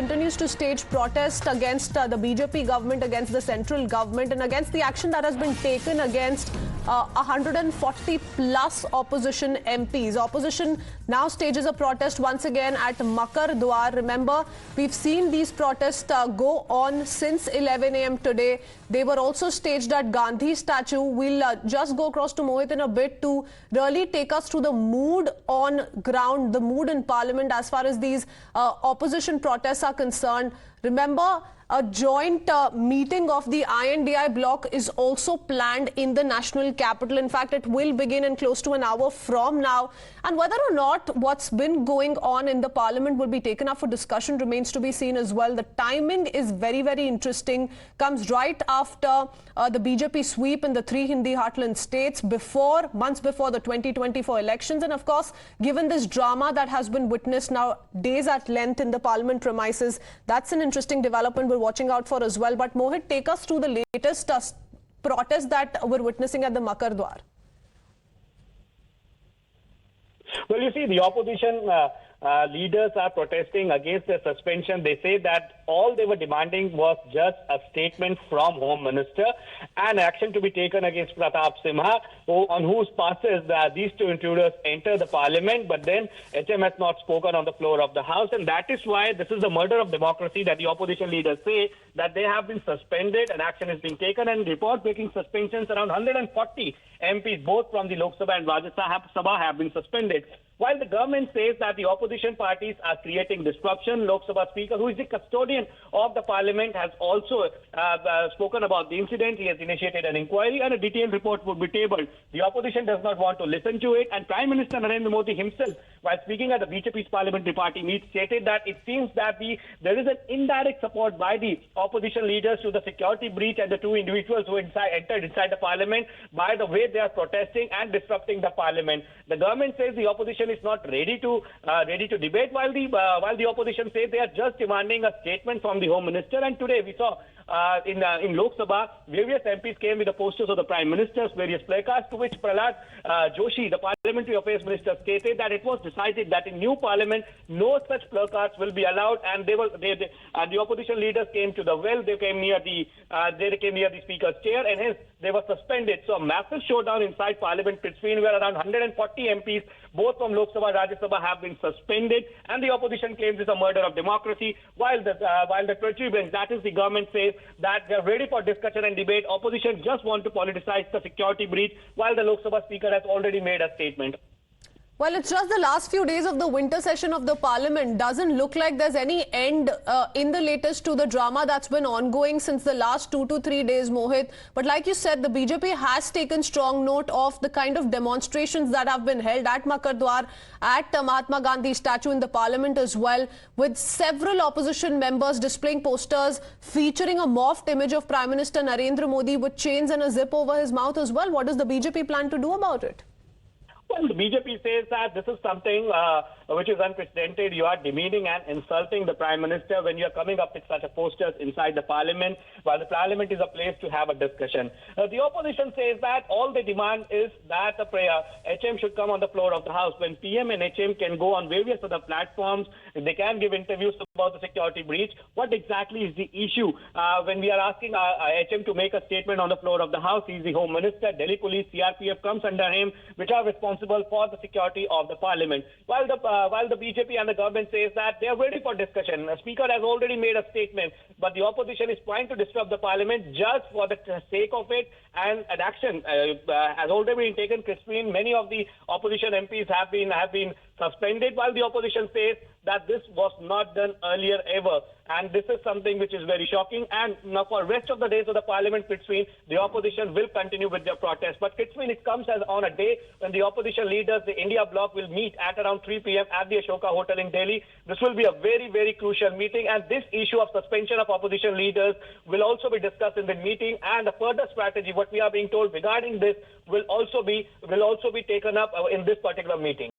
continues to stage protest against the BJP government, against the central government, and against the action that has been taken against 140 plus opposition MPs. Opposition now stages a protest once again at Makar Dwar. Remember, we've seen these protests go on since 11 a.m. today. They were also staged at Gandhi statue. We'll just go across to Mohit in a bit to really take us through the mood on ground, the mood in Parliament as far as these opposition protests are concerned. Remember, a joint meeting of the INDI bloc is also planned in the national capital. In fact, it will begin in close to an hour from now. And whether or not what's been going on in the Parliament will be taken up for discussion remains to be seen as well. The timing is very, very interesting. Comes right after the BJP sweep in the three Hindi heartland states, months before the 2024 elections. And of course, given this drama that has been witnessed now days at length in the Parliament premises, that's an interesting development we're watching out for as well. But Mohit, take us through the latest protest that we're witnessing at the Makar Dwar. Well, you see, the opposition leaders are protesting against the suspension. They say that all they were demanding was just a statement from Home Minister and action to be taken against Pratap Simha, on whose passes these two intruders enter the Parliament, but then HM has not spoken on the floor of the House, and that is why this is the murder of democracy that the opposition leaders say that they have been suspended and action is being taken, and report making suspensions around 140 MPs, both from the Lok Sabha and Rajya Sabha, have been suspended. While the government says that the opposition parties are creating disruption, Lok Sabha Speaker, who is the custodian of the Parliament, has also spoken about the incident. He has initiated an inquiry and a detailed report will be tabled. The opposition does not want to listen to it, and Prime Minister Narendra Modi himself, while speaking at the BJP's parliamentary party meet, stated that it seems that there is an indirect support by the opposition leaders to the security breach and the two individuals who entered inside the Parliament by the way they are protesting and disrupting the Parliament. The government says the opposition is not ready to debate, while the opposition says they are just demanding a statement from the Home Minister. And today we saw in Lok Sabha, various MPs came with the posters of the Prime Minister's various placards, to which Prahlad Joshi, the Parliamentary Affairs Minister, stated that it was decided that in new Parliament no such placards will be allowed, and the opposition leaders came to the well. They came near the Speaker's chair, and hence they were suspended. So a massive showdown inside Parliament between where around 140 MPs, both from Lok Sabha and Rajya Sabha, have been suspended, and the opposition claims it's a murder of democracy, while the treasury bench, that is the government, says that they're ready for discussion and debate. Opposition just want to politicize the security breach, while the Lok Sabha Speaker has already made a statement. Well, it's just the last few days of the winter session of the Parliament. Doesn't look like there's any end in the latest to the drama that's been ongoing since the last 2 to 3 days, Mohit. But like you said, the BJP has taken strong note of the kind of demonstrations that have been held at Makar Dwar, at Mahatma Gandhi statue in the Parliament as well, with several opposition members displaying posters featuring a morphed image of Prime Minister Narendra Modi with chains and a zip over his mouth as well. What does the BJP plan to do about it? Well, the BJP says that this is something which is unprecedented. You are demeaning and insulting the Prime Minister when you are coming up with such a posters inside the Parliament, while the Parliament is a place to have a discussion. The opposition says that all they demand is that the HM should come on the floor of the House. When PM and HM can go on various other platforms, they can give interviews about the security breach. What exactly is the issue? When we are asking HM to make a statement on the floor of the House, he is the Home Minister. Delhi Police, CRPF comes under him, which are responsible for the security of the Parliament. While the BJP and the government says that they are ready for discussion. The Speaker has already made a statement, but the opposition is trying to disrupt the Parliament just for the sake of it, and an action has already been taken. Christine, many of the opposition MPs have been suspended, while the opposition says that this was not done earlier ever. And this is something which is very shocking. And now for the rest of the days of the Parliament, Prithvi, the opposition will continue with their protest. But Prithvi, it comes as on a day when the opposition leaders, the India bloc, will meet at around 3 p.m. at the Ashoka Hotel in Delhi. This will be a very, very crucial meeting. And this issue of suspension of opposition leaders will also be discussed in the meeting. And the further strategy, what we are being told regarding this, will also be taken up in this particular meeting.